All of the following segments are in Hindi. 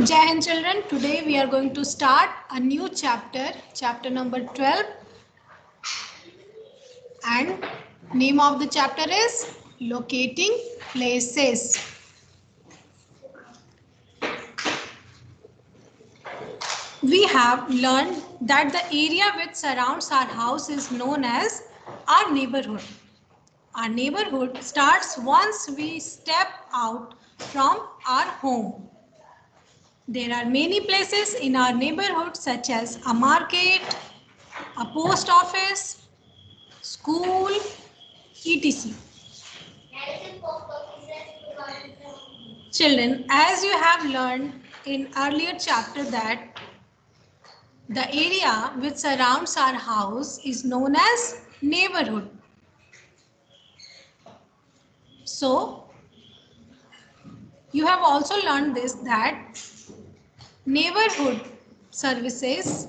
Jai Hind children, today we are going to start a new chapter, chapter number 12, and name of the chapter is Locating Places. We have learned that the area which surrounds our house is known as our neighborhood. Our neighborhood starts once we step out from our home. There are many places in our neighborhood such as a market, a post office, school, etc. Children, as you have learned in earlier chapter that the area which surrounds our house is known as neighborhood. So, you have also learned this that neighborhood services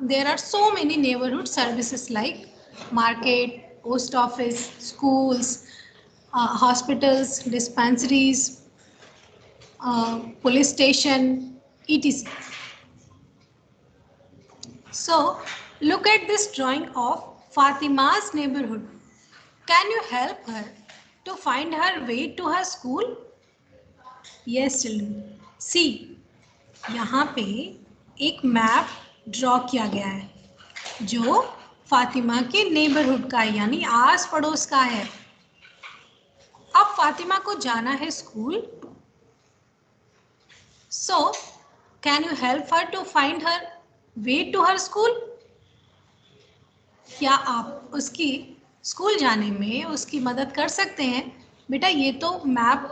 there are so many neighborhood services like market, post office, schools, hospitals, dispensaries, police station, etc. So, look at this drawing of Fatima's neighborhood. Can you help her to find her way to her school? Yes, children. See, यहाँ पे एक मैप ड्रॉ किया गया है जो फातिमा के नेबरहुड का है, यानी आस पड़ोस का है। अब फातिमा को जाना है school. So, can you help her to find her way to her school? क्या आप उसकी स्कूल जाने में उसकी मदद कर सकते हैं? बेटा ये तो मैप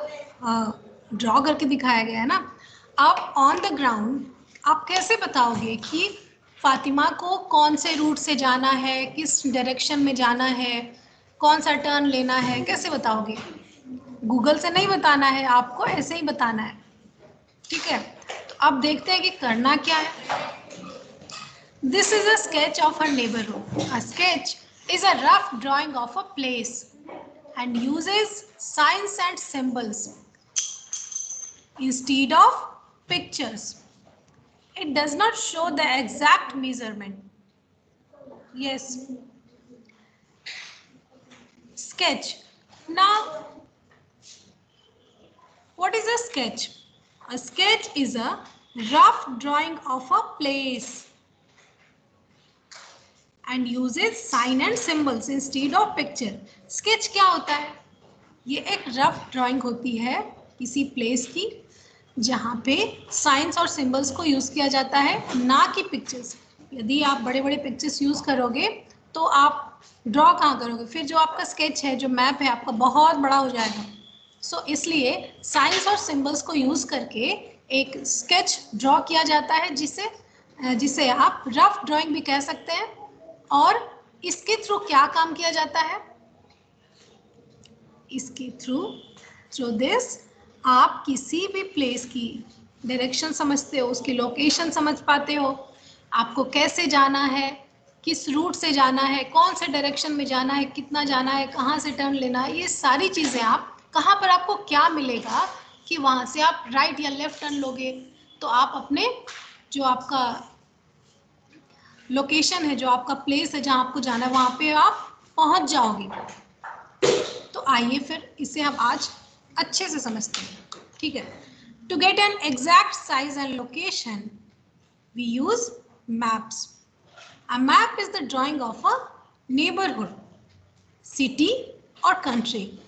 ड्रॉ करके दिखाया गया है ना। आप ऑन द ग्राउंड आप कैसे बताओगे कि फातिमा को कौन से रूट से जाना है, किस डायरेक्शन में जाना है, कौन सा टर्न लेना है, कैसे बताओगे? गूगल से नहीं बताना है, आपको ऐसे ही बताना है, ठीक है? तो अब देखते हैं कि करना क्या है। This is a sketch of a neighborhood. A sketch is a rough drawing of a place and uses signs and symbols instead of pictures. It does not show the exact measurement. Yes. Sketch. Now, what is a sketch? A sketch is a rough drawing of a place and uses sign and symbols instead of picture. Sketch क्या होता है? ये एक रफ ड्राइंग होती है किसी प्लेस की जहाँ पे साइंस और सिंबल्स को यूज किया जाता है, ना कि पिक्चर्स। यदि आप बड़े बड़े पिक्चर्स यूज करोगे तो आप ड्रॉ कहाँ करोगे? फिर जो आपका स्केच है, जो मैप है आपका, बहुत बड़ा हो जाएगा। सो इसलिए साइंस और सिंबल्स को यूज करके एक स्केच ड्रॉ किया जाता है जिसे आप रफ ड्राइंग भी कह सकते हैं। और इसके थ्रू क्या काम किया जाता है? इसके थ्रू दिस आप किसी भी प्लेस की डायरेक्शन समझते हो, उसकी लोकेशन समझ पाते हो, आपको कैसे जाना है, किस रूट से जाना है, कौन से डायरेक्शन में जाना है, कितना जाना है, कहाँ से टर्न लेना है, ये सारी चीज़ें आप कहाँ पर आपको क्या मिलेगा कि वहाँ से आप राइट या लेफ्ट टर्न लोगे तो आप अपने जो आपका लोकेशन है, जो आपका प्लेस है जहाँ आपको जाना है, वहाँ पे आप पहुँच जाओगे। तो आइए फिर इसे हम आज अच्छे से समझते हैं, ठीक है? To get an exact size and location we use maps. A map is the drawing of a neighborhood, city or country.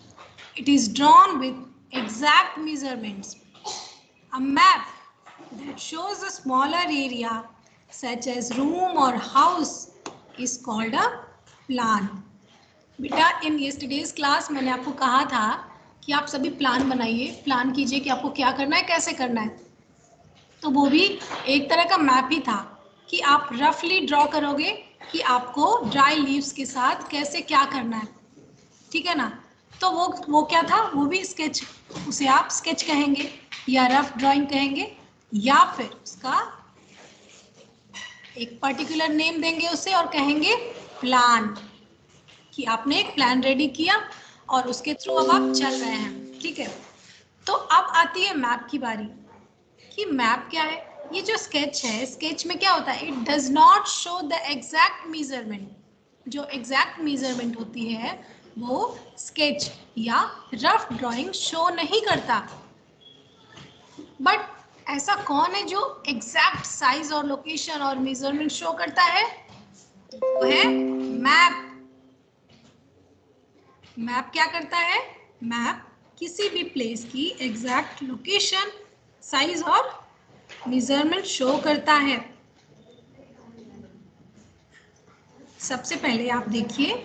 It is drawn with exact measurements. A map that shows a smaller area such as room or house is called a plan. बेटा इन यस्टरडेज क्लास मैंने आपको कहा था कि आप सभी प्लान बनाइए, प्लान कीजिए कि आपको क्या करना है, कैसे करना है। तो वो भी एक तरह का मैप ही था कि आप रफली ड्रॉ करोगे कि आपको ड्राई लीव्स के साथ कैसे क्या करना है, ठीक है ना? तो वो क्या था? वो भी स्केच, उसे आप स्केच कहेंगे या रफ ड्राइंग कहेंगे या फिर उसका एक पर्टिकुलर नेम देंगे उसे और कहेंगे प्लान, कि आपने एक प्लान रेडी किया और उसके थ्रू अब आप चल रहे हैं, ठीक है? तो अब आती है मैप की बारी कि मैप क्या है। ये जो स्केच है, स्केच में क्या होता है, it does not show the exact measurement. जो एग्जैक्ट मेजरमेंट होती है वो स्केच या रफ ड्राइंग शो नहीं करता। बट ऐसा कौन है जो एग्जैक्ट साइज और लोकेशन और मेजरमेंट शो करता है? वो है मैप। मैप क्या करता है? मैप किसी भी प्लेस की एग्जैक्ट लोकेशन, साइज और मेजरमेंट शो करता है। सबसे पहले आप देखिए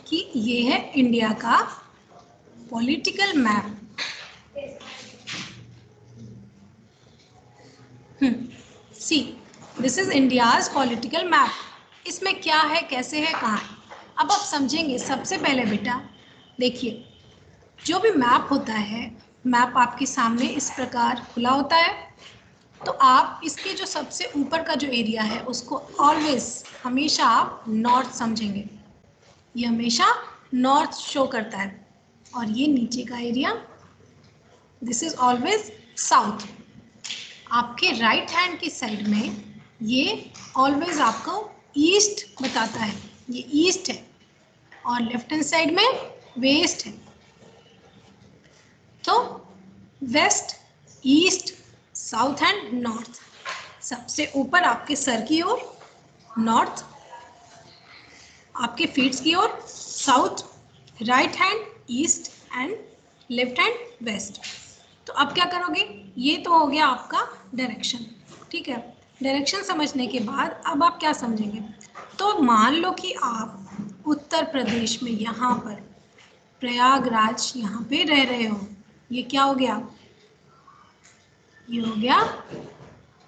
कि ये है इंडिया का political map. See, this is India's political map. इसमें क्या है, कैसे है, कहाँ है, अब आप समझेंगे। सबसे पहले बेटा देखिए, जो भी मैप होता है, मैप आपके सामने इस प्रकार खुला होता है। तो आप इसके जो सबसे ऊपर का जो एरिया है उसको ऑलवेज, हमेशा आप नॉर्थ समझेंगे। ये हमेशा नॉर्थ शो करता है। और ये नीचे का area, this is always south. आपके राइट हैंड की साइड में ये ऑलवेज आपको ईस्ट बताता है, ये ईस्ट है। और लेफ्ट हैंड साइड में वेस्ट है। तो west, east, south and north. सबसे ऊपर आपके सर की ओर नॉर्थ, आपके फीट्स की ओर south, right hand east and left hand west. तो अब क्या करोगे, ये तो हो गया आपका डायरेक्शन, ठीक है। डायरेक्शन समझने के बाद अब आप क्या समझेंगे, तो मान लो कि आप उत्तर प्रदेश में यहाँ पर प्रयागराज यहाँ पे रह रहे हो। ये क्या हो गया, ये हो गया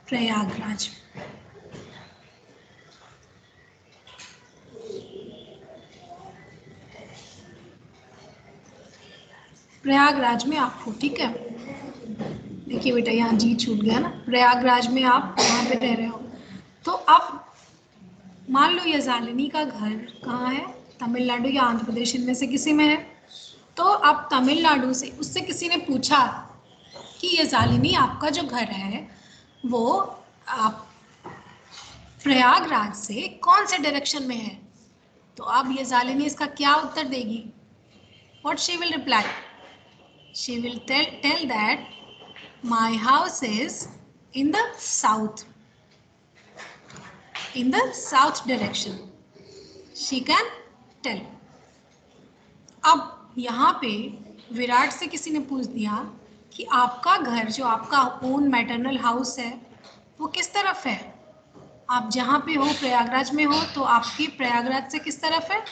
प्रयागराज। प्रयागराज में आपको, ठीक है, देखिए बेटा यहाँ जी छूट गया ना, प्रयागराज में आप वहाँ पे रह रहे हो। तो अब मान लो ये जालिनी का घर कहाँ है, तमिलनाडु या आंध्र प्रदेश, इनमें से किसी में है। तो अब तमिलनाडु से उससे किसी ने पूछा कि ये जालिनी आपका जो घर है वो आप प्रयागराज से कौन से डायरेक्शन में है। तो अब ये जालिनी इसका क्या उत्तर देगी, what she will reply, she will tell that my house is in the south, in the south direction, she can tell। अब यहाँ पे विराट से किसी ने पूछ दिया कि आपका घर, जो आपका ओन मैटरनल हाउस है, वो किस तरफ है। आप जहाँ पे हो, प्रयागराज में हो, तो आपकी प्रयागराज से किस तरफ है,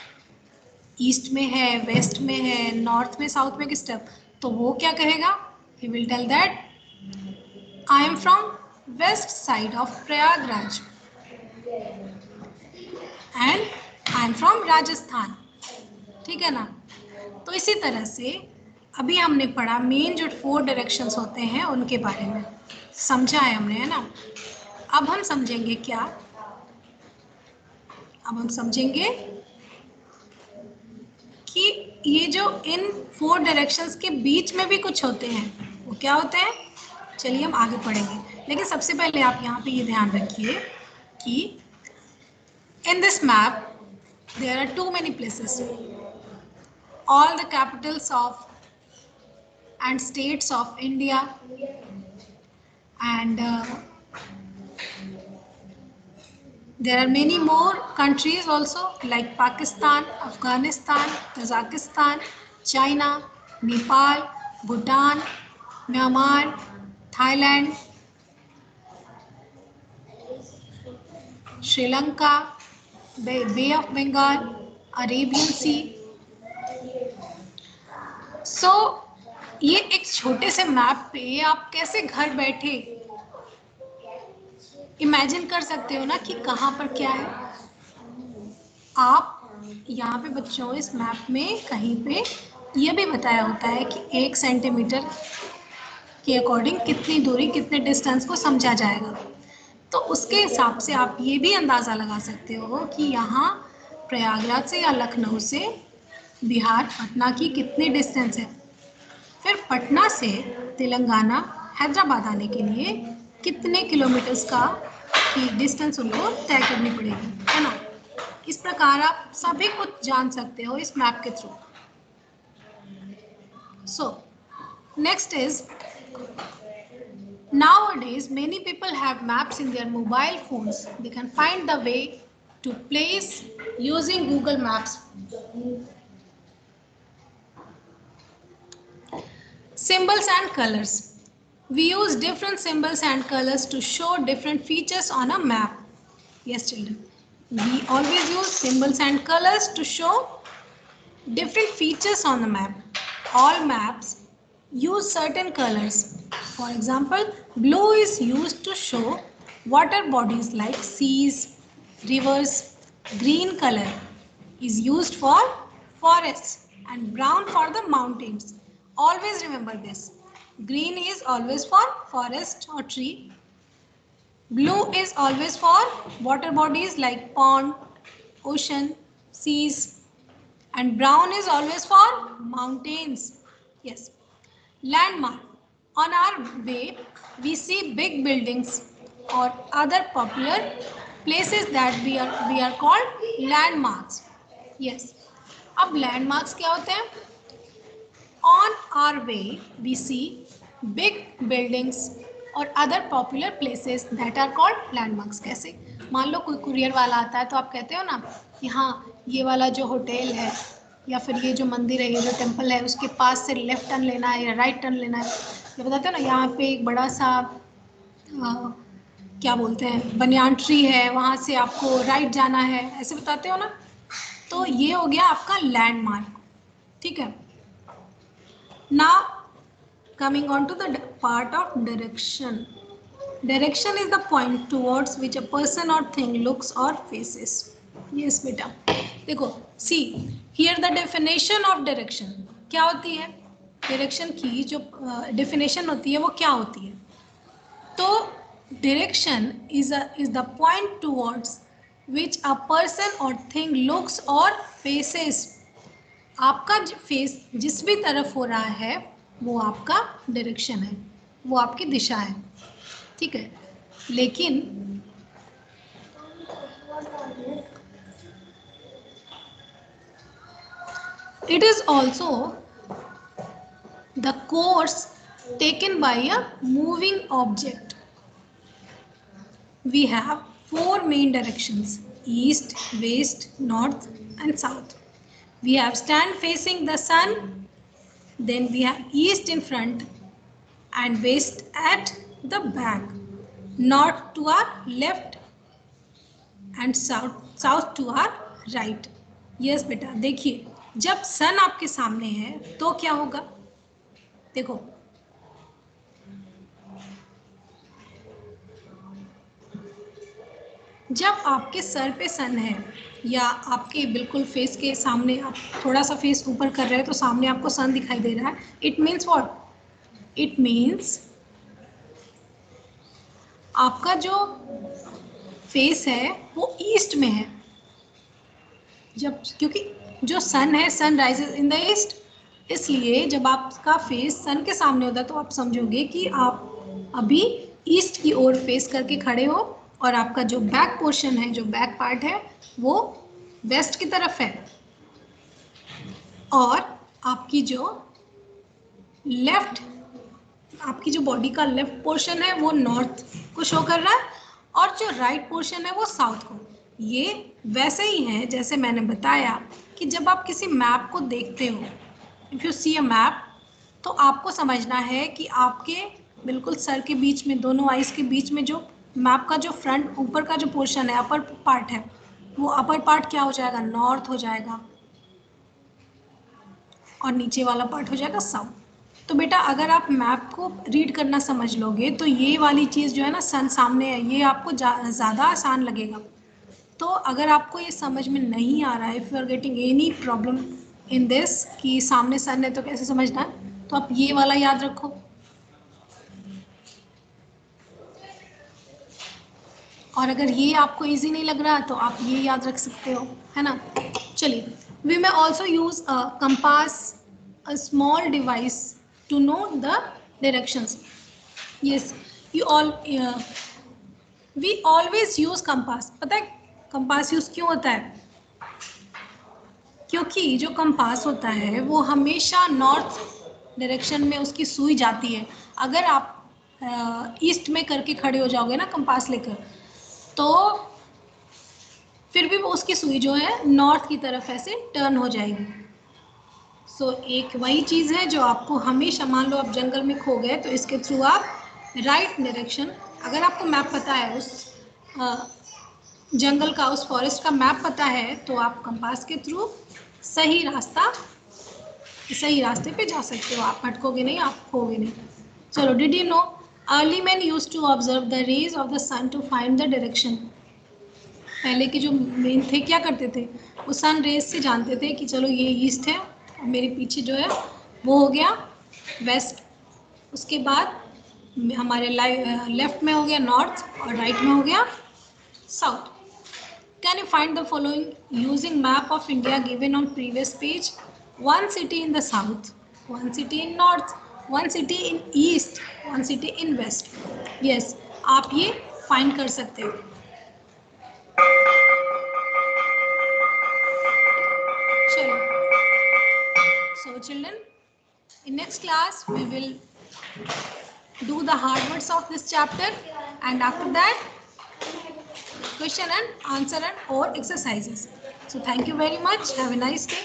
ईस्ट में है, वेस्ट में है, नॉर्थ में, साउथ में, किस तरफ। तो वो क्या कहेगा, he will tell that I am from west side of Prayagraj and I am from Rajasthan, ठीक है ना। तो इसी तरह से अभी हमने पढ़ा मेन जो 4 डायरेक्शंस होते हैं उनके बारे में समझा है हमने, है ना। अब हम समझेंगे क्या, अब हम समझेंगे कि ये जो इन 4 डायरेक्शंस के बीच में भी कुछ होते हैं, वो क्या होते हैं। चलिए हम आगे पढ़ेंगे, लेकिन सबसे पहले आप यहाँ पे ये ध्यान रखिए कि in this map there are too many places, all the capitals of and states of India, and there are many more countries also like Pakistan, Afghanistan, Kazakhstan, China, Nepal, Bhutan, Myanmar, Thailand, Sri Lanka, Bay of Bengal, Arabian Sea। So ये एक छोटे से मैप पे आप कैसे घर बैठे इमेजिन कर सकते हो ना कि कहाँ पर क्या है। आप यहाँ पे बच्चों इस मैप में कहीं पे ये भी बताया होता है कि 1 सेंटीमीटर के अकॉर्डिंग कितनी दूरी, कितने डिस्टेंस को समझा जाएगा। तो उसके हिसाब से आप ये भी अंदाज़ा लगा सकते हो कि यहाँ प्रयागराज से या लखनऊ से बिहार, पटना की कितनी डिस्टेंस है। फिर पटना से तेलंगाना हैदराबाद आने के लिए कितने किलोमीटर्स का की डिस्टेंस उनको तय करनी पड़ेगी, है ना। इस प्रकार आप सभी कुछ जान सकते हो इस मैप के through. So next is, nowadays many people have maps in their mobile phones. They can find the way to place using Google Maps. Symbols and colors. We use different symbols and colors to show different features on a map. Yes, children. We always use symbols and colors to show different features on the map. All maps use certain colors. For example, blue is used to show water bodies like seas, rivers. Green color is used for forests and brown for the mountains. Always remember this. Green is always for forest or tree. Blue is always for water bodies like pond, ocean, seas. And brown is always for mountains. Yes. Landmark. On our way, we see big buildings or other popular places that we are called landmarks. Yes. अब landmarks क्या होते हैं? On our way, we see big buildings और other popular places that are called landmarks. कैसे? मान लो कोई कुरियर वाला आता है तो आप कहते हो ना कि हाँ ये वाला जो होटल है या फिर ये जो मंदिर है, ये जो टेम्पल है, उसके पास से लेफ्ट टर्न लेना है या राइट टर्न लेना है, ये बताते हो ना। यहाँ पे एक बड़ा सा क्या बोलते हैं बनियान ट्री है, वहाँ से आपको राइट जाना है, ऐसे बताते हो ना। तो ये हो गया आपका लैंडमार्क, ठीक है। Now coming on to the part of direction. Direction is the point towards which a person or thing looks or faces. Yes बेटा, देखो see here the definition of direction क्या होती है। डायरेक्शन की जो डेफिनेशन होती है वो क्या होती है। तो direction is the point towards which a person or thing looks or faces. आपका फेस जिस भी तरफ हो रहा है वो आपका डायरेक्शन है, वो आपकी दिशा है, ठीक है। लेकिन it is also the course taken by a moving object. We have 4 main directions: east, west, north and south. We have stand facing the sun, then we have east in front and west at the back, north to our left and south to our right. Yes बेटा, देखिए जब सन आपके सामने है तो क्या होगा, देखो जब आपके सर पे सन है या आपके बिल्कुल फेस के सामने, आप थोड़ा सा फेस ऊपर कर रहे हैं तो सामने आपको सन दिखाई दे रहा है, it means what, it means आपका जो फेस है वो ईस्ट में है। जब क्योंकि जो सन है, sun rises in the east, इसलिए जब आपका फेस सन के सामने होता है तो आप समझोगे कि आप अभी ईस्ट की ओर फेस करके खड़े हो और आपका जो बैक पोर्शन है, जो बैक पार्ट है वो वेस्ट की तरफ है और आपकी जो लेफ्ट, आपकी जो बॉडी का लेफ्ट पोर्शन है वो नॉर्थ को शो कर रहा है और जो राइट पोर्शन है वो साउथ को। ये वैसे ही है जैसे मैंने बताया कि जब आप किसी मैप को देखते हो, if you see a map, तो आपको समझना है कि आपके बिल्कुल सर के बीच में, दोनों आइज के बीच में जो मैप का जो फ्रंट ऊपर का जो पोर्शन है, अपर पार्ट है, वो अपर पार्ट क्या हो जाएगा, नॉर्थ हो जाएगा और नीचे वाला पार्ट हो जाएगा साउथ। तो बेटा अगर आप मैप को रीड करना समझ लोगे तो ये वाली चीज़ जो है ना, सन सामने है, ये आपको ज़्यादा आसान लगेगा। तो अगर आपको ये समझ में नहीं आ रहा है, if you are getting any problem in this कि सामने सन है तो कैसे समझना है, तो आप ये वाला याद रखो। और अगर ये आपको इजी नहीं लग रहा तो आप ये याद रख सकते हो, है ना। चलिए, we may also use a compass, a small device to know the directions. Yes, we always use compass. पता है compass यूज क्यों होता है? क्योंकि जो कंपास होता है वो हमेशा नॉर्थ डायरेक्शन में उसकी सुई जाती है. अगर आप ईस्ट में करके खड़े हो जाओगे ना कंपास लेकर, तो फिर भी वो उसकी सुई जो है नॉर्थ की तरफ ऐसे टर्न हो जाएगी. सो एक वही चीज़ है जो आपको हमेशा, मान लो आप जंगल में खो गए तो इसके थ्रू आप राइट डायरेक्शन, अगर आपको मैप पता है उस जंगल का, उस फॉरेस्ट का मैप पता है, तो आप कंपास के थ्रू सही रास्ते पे जा सकते हो. आप भटकोगे नहीं, आप खोगे नहीं. चलो, did you know early man used to observe the rays of the sun to find the direction. पहले के जो मेन थे क्या करते थे, वो सन रेज से जानते थे कि चलो ये ईस्ट है और मेरे पीछे जो है वो हो गया वेस्ट. उसके बाद हमारे लेफ्ट में हो गया नॉर्थ और राइट में हो गया south. Can you find the following using map of India given on previous page? One city in the south, one city in north, one city in east, one city in west. Yes, आप ये find कर सकते हो. चलो. So children, in next class we will do the hard words of this chapter, and after that question and answer and or exercises. So thank you very much. Have a nice day.